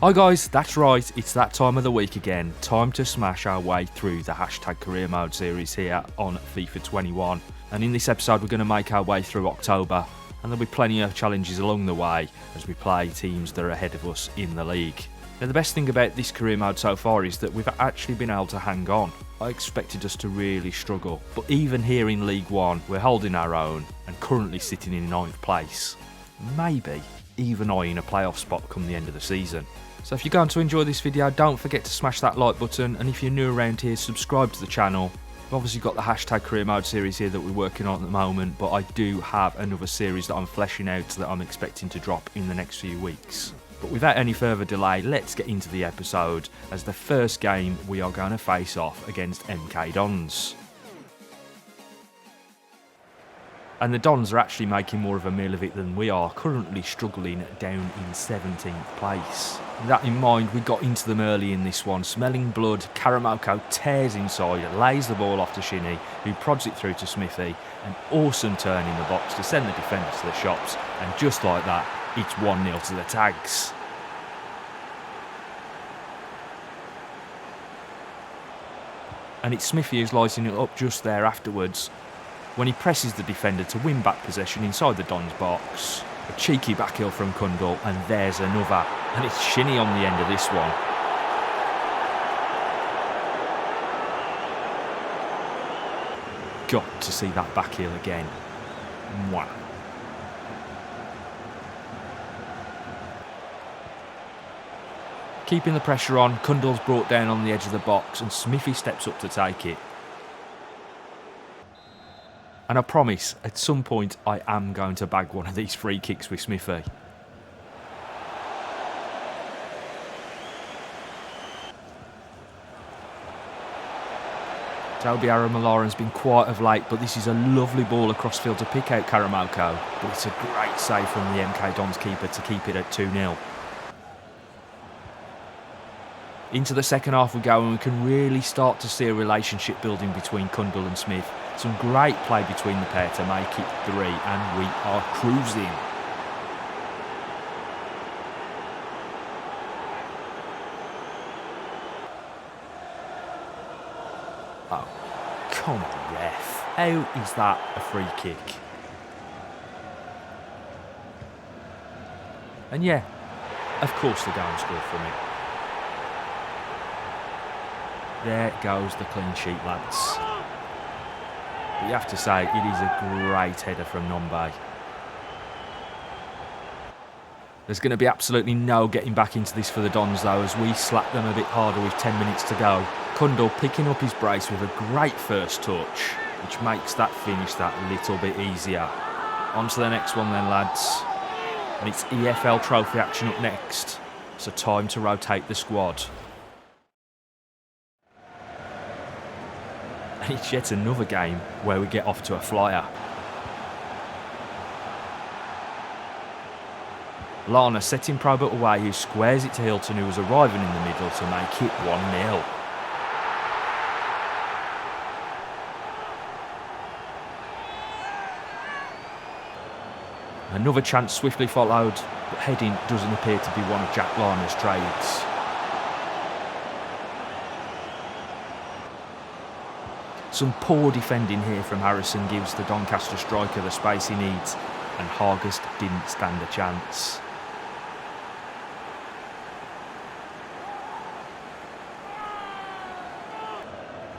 Hi guys, that's right, it's that time of the week again. Time to smash our way through the Career Mode series here on FIFA 21. And in this episode we're going to make our way through October, and there'll be plenty of challenges along the way as we play teams that are ahead of us in the league. Now the best thing about this career mode so far is that we've actually been able to hang on. I expected us to really struggle, but even here in League 1 we're holding our own and currently sitting in 9th place. Maybe even eyeing a playoff spot come the end of the season. So if you're going to enjoy this video, don't forget to smash that like button, and if you're new around here, subscribe to the channel. We've obviously got the Career Mode series here that we're working on at the moment, but I do have another series that I'm fleshing out that I'm expecting to drop in the next few weeks. But without any further delay, let's get into the episode, as the first game we are going to face off against MK Dons. And the Dons are actually making more of a meal of it than we are, currently struggling down in 17th place. With that in mind, we got into them early in this one. Smelling blood, Karamoko tears inside, lays the ball off to Shinny, who prods it through to Smithy. An awesome turn in the box to send the defender to the shops, and just like that, it's 1-0 to the Tags. And it's Smithy who's lighting it up just there afterwards, when he presses the defender to win back possession inside the Dons box. A cheeky backheel from Kundal, and there's another. And it's Shinny on the end of this one. Got to see that backheel again. Mwah. Keeping the pressure on, Kundal's brought down on the edge of the box, and Smithy steps up to take it. And I promise, at some point, I am going to bag one of these free kicks with Smithy. Toby Aramalaran's been quiet of late, but this is a lovely ball across field to pick out Karamoko. But it's a great save from the MK Dons keeper to keep it at 2-0. Into the second half we go, and we can really start to see a relationship building between Kundal and Smith. Some great play between the pair to make it 3, and we are cruising. Oh, come on, ref. How is that a free kick? And yeah, of course they're going to score from it. There goes the clean sheet, lads. But you have to say, it is a great header from Nombe. There's going to be absolutely no getting back into this for the Dons though, as we slap them a bit harder with 10 minutes to go. Kundal picking up his brace with a great first touch, which makes that finish that little bit easier. On to the next one then, lads. And it's EFL trophy action up next, so time to rotate the squad. And it's yet another game where we get off to a flyer. Lana setting Probert away, who squares it to Hilton, who was arriving in the middle to make it 1-0. Another chance swiftly followed, but heading doesn't appear to be one of Jack Lana's trades. Some poor defending here from Harrison gives the Doncaster striker the space he needs, and Hargest didn't stand a chance.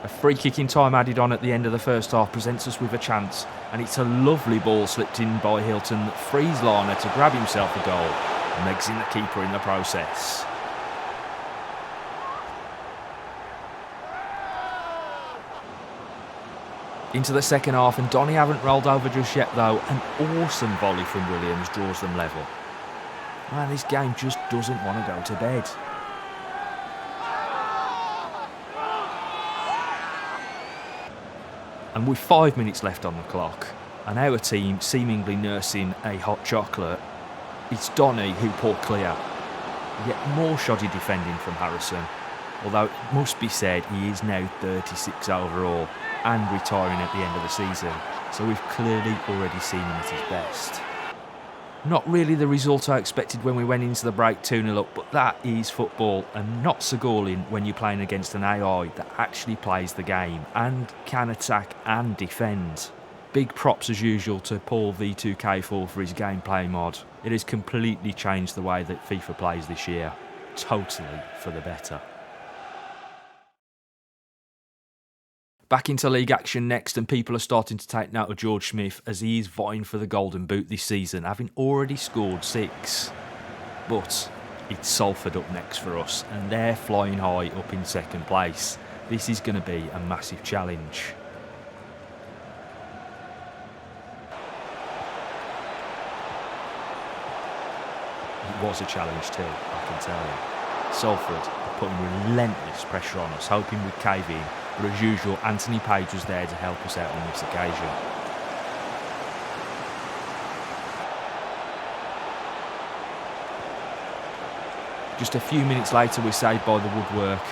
A free kick in time added on at the end of the first half presents us with a chance, and it's a lovely ball slipped in by Hilton that frees Lana to grab himself a goal, and legs in the keeper in the process. Into the second half, and Donny haven't rolled over just yet though. An awesome volley from Williams draws them level. Man, this game just doesn't want to go to bed. And with 5 minutes left on the clock, and our team seemingly nursing a hot chocolate, it's Donny who pulled clear. Yet more shoddy defending from Harrison, although it must be said he is now 36 overall and retiring at the end of the season, so we've clearly already seen him at his best. Not really the result I expected when we went into the break 2-0 up, but that is football, and not so galling when you're playing against an AI that actually plays the game and can attack and defend. Big props as usual to Paul V2K4 for his gameplay mod. It has completely changed the way that FIFA plays this year. Totally for the better. Back into league action next, and people are starting to take note of George Smith as he is vying for the golden boot this season, having already scored 6. But it's Salford up next for us, and they're flying high up in second place. This is going to be a massive challenge. It was a challenge too, I can tell you. Salford putting relentless pressure on us, hoping we'd cave in, but as usual, Anthony Page was there to help us out on this occasion. Just a few minutes later, we're saved by the woodwork.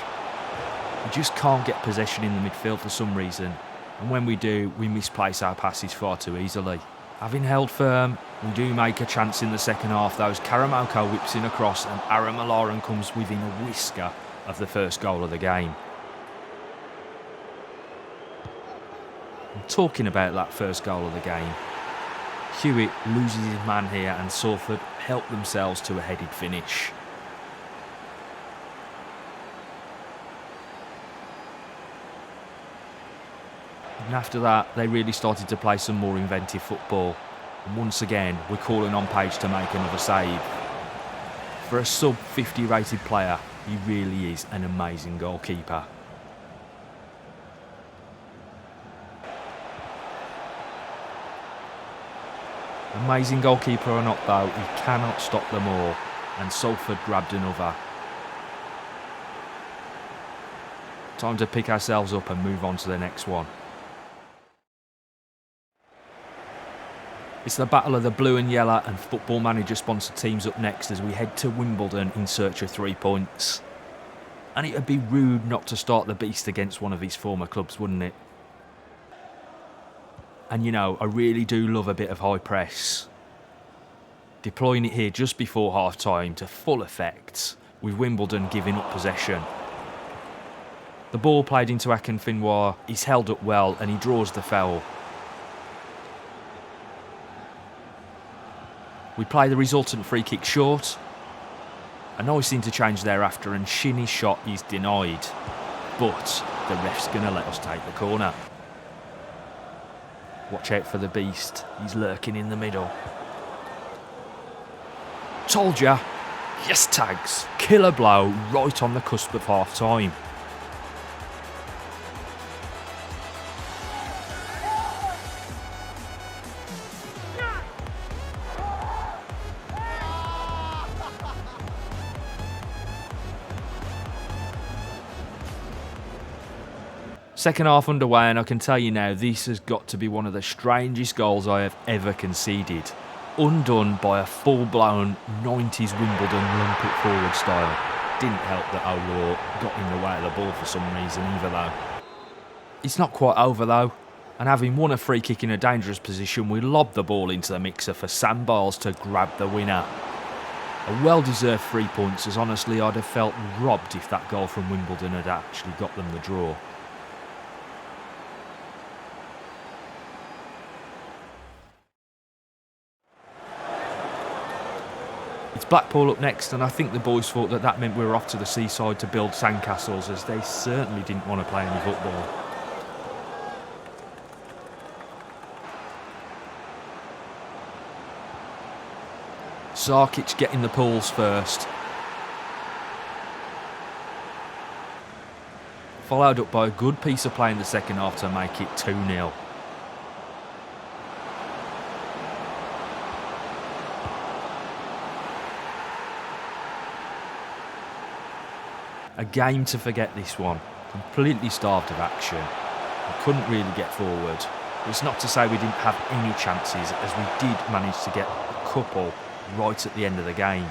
We just can't get possession in the midfield for some reason, and when we do, we misplace our passes far too easily. Having held firm, we do make a chance in the second half. Those Karamoko whips in across, and Aaron Malaran comes within a whisker of the first goal of the game. And talking about that first goal of the game, Hewitt loses his man here, and Salford help themselves to a headed finish. And after that, they really started to play some more inventive football. And once again, we're calling on Page to make another save. For a sub-50 rated player, he really is an amazing goalkeeper. Amazing goalkeeper or not though, he cannot stop them all. And Salford grabbed another. Time to pick ourselves up and move on to the next one. It's the battle of the blue and yellow and Football Manager sponsored teams up next as we head to Wimbledon in search of 3 points. And it would be rude not to start the beast against one of his former clubs, wouldn't it? And you know, I really do love a bit of high press. Deploying it here just before half time to full effect, with Wimbledon giving up possession. The ball played into Akinfinwa is held up well and he draws the foul. We play the resultant free kick short. A nice interchange thereafter and Shinny's shot is denied. But the ref's going to let us take the corner. Watch out for the beast. He's lurking in the middle. Told ya. Yes, tags. Killer blow right on the cusp of half time. Second half underway, and I can tell you now, this has got to be one of the strangest goals I have ever conceded. Undone by a full-blown 90s Wimbledon lump it forward style. Didn't help that O'Rourke got in the way of the ball for some reason either though. It's not quite over though, and having won a free kick in a dangerous position, we lobbed the ball into the mixer for Sam Biles to grab the winner. A well-deserved 3 points, as honestly I'd have felt robbed if that goal from Wimbledon had actually got them the draw. It's Blackpool up next, and I think the boys thought that that meant we were off to the seaside to build sandcastles, as they certainly didn't want to play any football. Sarkic getting the pulls first. Followed up by a good piece of play in the second half to make it 2-0. A game to forget, this one. Completely starved of action. We couldn't really get forward. It's not to say we didn't have any chances, as we did manage to get a couple right at the end of the game.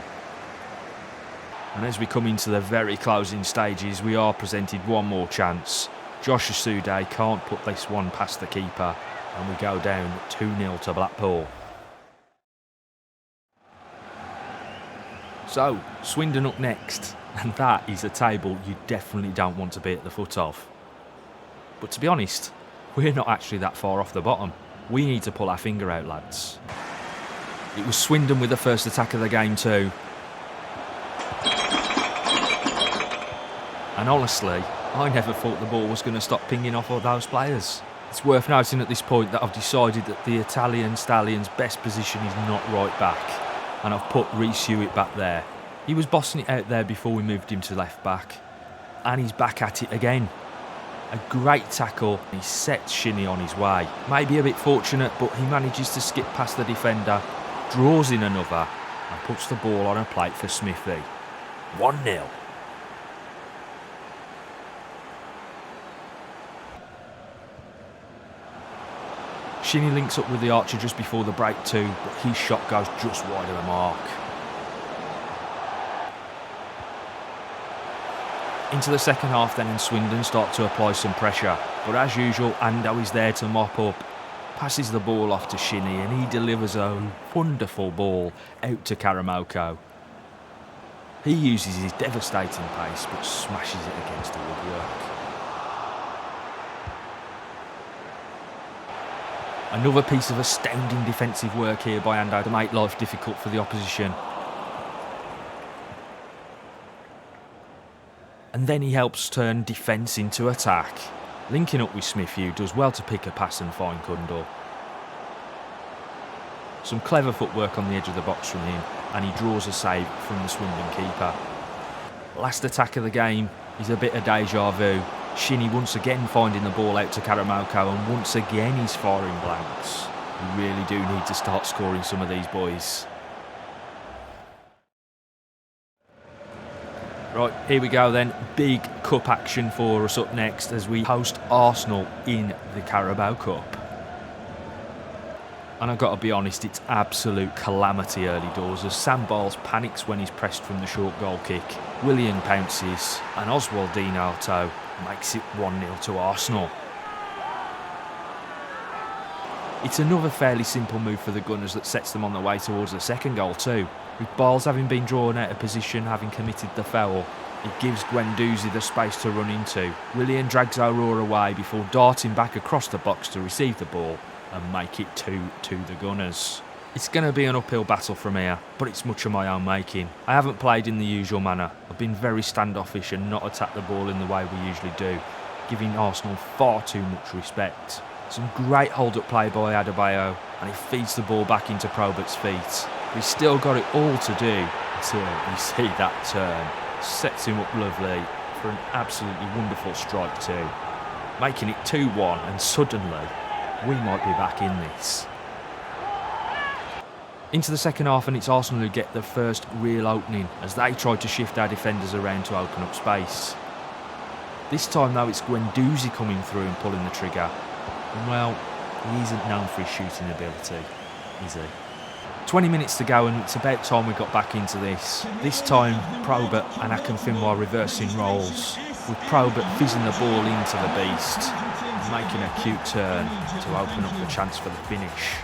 And as we come into the very closing stages, we are presented one more chance. Josh Asude can't put this one past the keeper, and we go down 2-0 to Blackpool. So, Swindon up next, and that is a table you definitely don't want to be at the foot of. But to be honest, we're not actually that far off the bottom. We need to pull our finger out, lads. It was Swindon with the first attack of the game too. And honestly, I never thought the ball was going to stop pinging off all those players. It's worth noting at this point that I've decided that the Italian Stallion's best position is not right back, and I've put Reece Hewitt back there. He was bossing it out there before we moved him to left back, and he's back at it again. A great tackle, he sets Shinnie on his way. Maybe a bit fortunate, but he manages to skip past the defender, draws in another, and puts the ball on a plate for Smithy. 1-0. Shinnie links up with the Archer just before the break too, but his shot goes just wide of the mark. Into the second half then, and Swindon start to apply some pressure, but as usual Ando is there to mop up, passes the ball off to Shinnie, and he delivers a wonderful ball out to Karamoko. He uses his devastating pace but smashes it against the woodwork. Another piece of astounding defensive work here by Ando to make life difficult for the opposition. And then he helps turn defence into attack, linking up with Smith, who does well to pick a pass and find Kundal. Some clever footwork on the edge of the box from him, and he draws a save from the Swindon keeper. Last attack of the game is a bit of deja vu. Shinnie once again finding the ball out to Karamoko, and once again he's firing blanks. We really do need to start scoring some of these boys. Right, here we go then. Big cup action for us up next as we host Arsenal in the Carabao Cup. And I've got to be honest, it's absolute calamity early doors as Sam Biles panics when he's pressed from the short goal kick. Willian pounces and Oswald Dean Alto makes it 1-0 to Arsenal. It's another fairly simple move for the Gunners that sets them on the way towards the second goal too. With Biles having been drawn out of position, having committed the foul, it gives Guendouzi the space to run into. Willian drags Aurora away before darting back across the box to receive the ball and make it 2 to the Gunners. It's going to be an uphill battle from here, but it's much of my own making. I haven't played in the usual manner. I've been very standoffish and not attacked the ball in the way we usually do, giving Arsenal far too much respect. Some great hold-up play by Adebayo, and he feeds the ball back into Probert's feet. He's still got it all to do until you see that turn. Sets him up lovely for an absolutely wonderful strike too. Making it 2-1, and suddenly we might be back in this. Into the second half, and it's Arsenal who get the first real opening as they try to shift our defenders around to open up space. This time though, it's Guendouzi coming through and pulling the trigger. And well, he isn't known for his shooting ability, is he? 20 minutes to go, and it's about time we got back into this. This time, Probert and Akinfinwa reversing roles, with Probert fizzing the ball into the beast, making a cute turn to open up the chance for the finish.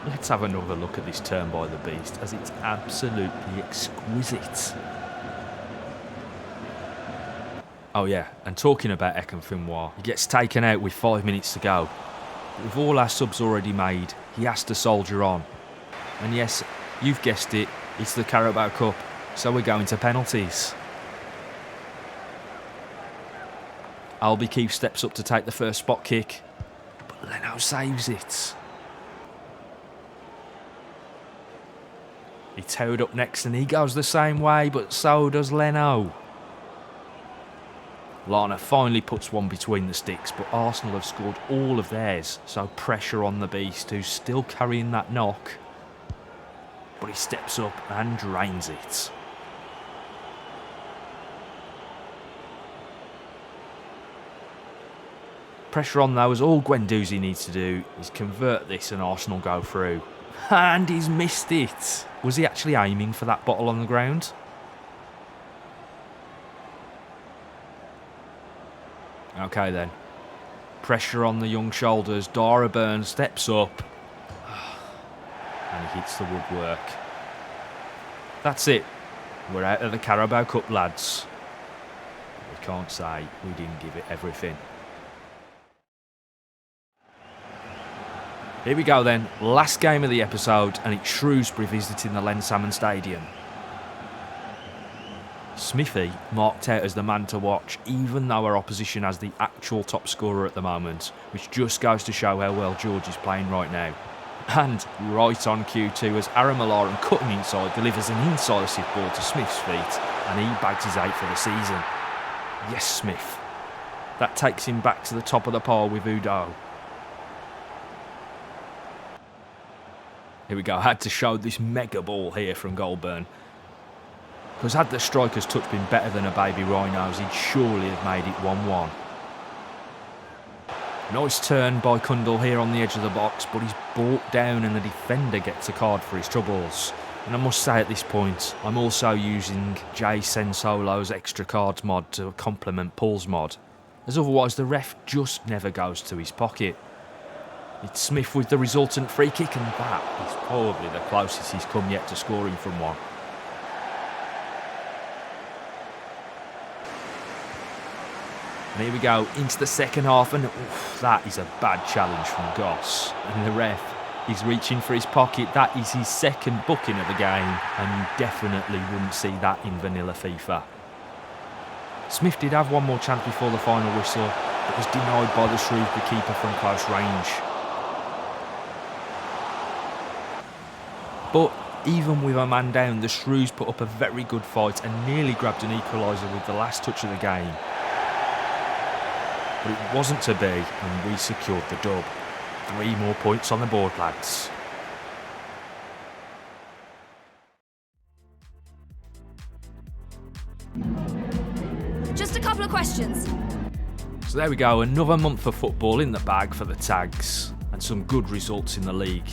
Let's have another look at this turn by the beast, as it's absolutely exquisite. Oh yeah, and talking about Akinfinwa, he gets taken out with 5 minutes to go. But with all our subs already made, he has to soldier on. And yes, you've guessed it, it's the Carabao Cup, so we're going to penalties. Albie Keefe steps up to take the first spot kick, but Leno saves it. He towed up next and he goes the same way, but so does Leno. Lana finally puts one between the sticks, but Arsenal have scored all of theirs, so pressure on the beast, who's still carrying that knock. But he steps up and drains it. Pressure on though, as all Guendouzi needs to do is convert this and Arsenal go through. And he's missed it. Was he actually aiming for that bottle on the ground? Okay then. Pressure on the young shoulders. Dara Burns steps up. And he hits the woodwork. That's it. We're out of the Carabao Cup, lads. We can't say we didn't give it everything. Here we go then. Last game of the episode, and it's Shrewsbury visiting the Len Salmon Stadium. Smithy marked out as the man to watch, even though our opposition has the actual top scorer at the moment, which just goes to show how well George is playing right now. And right on cue too, as Aaron Malaran cutting inside delivers an incisive ball to Smith's feet, and he bags his 8th for the season. Yes, Smith. That takes him back to the top of the pile with Udo. Here we go, had to show this mega ball here from Goulburn. Because had the striker's touch been better than a baby Rhinos, he'd surely have made it 1-1. Nice turn by Cundall here on the edge of the box, but he's brought down and the defender gets a card for his troubles. And I must say at this point, I'm also using Jay Sensolo's extra cards mod to complement Paul's mod, as otherwise the ref just never goes to his pocket. It's Smith with the resultant free kick, and that is probably the closest he's come yet to scoring from one. And here we go into the second half, and that is a bad challenge from Goss. And the ref is reaching for his pocket. That is his second booking of the game, and you definitely wouldn't see that in vanilla FIFA. Smith did have one more chance before the final whistle, but was denied by the Shrewsbury keeper from close range. But even with a man down, the Shrews put up a very good fight and nearly grabbed an equaliser with the last touch of the game. But it wasn't to be, and we secured the dub. 3 more points on the board, lads. Just a couple of questions. So there we go, another month of football in the bag for the Tags, and some good results in the league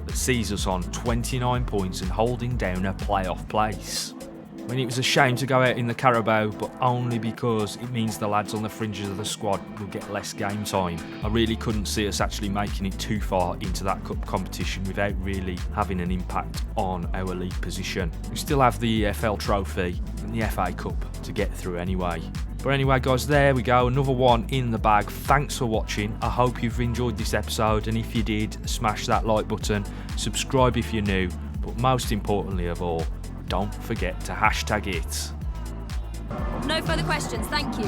that sees us on 29 points and holding down a playoff place. I mean, it was a shame to go out in the Carabao, but only because it means the lads on the fringes of the squad will get less game time. I really couldn't see us actually making it too far into that cup competition without really having an impact on our league position. We still have the EFL trophy and the FA Cup to get through anyway. But anyway guys, there we go, another one in the bag. Thanks for watching. I hope you've enjoyed this episode, and if you did, smash that like button, subscribe if you're new, but most importantly of all, don't forget to hashtag it. No further questions, thank you.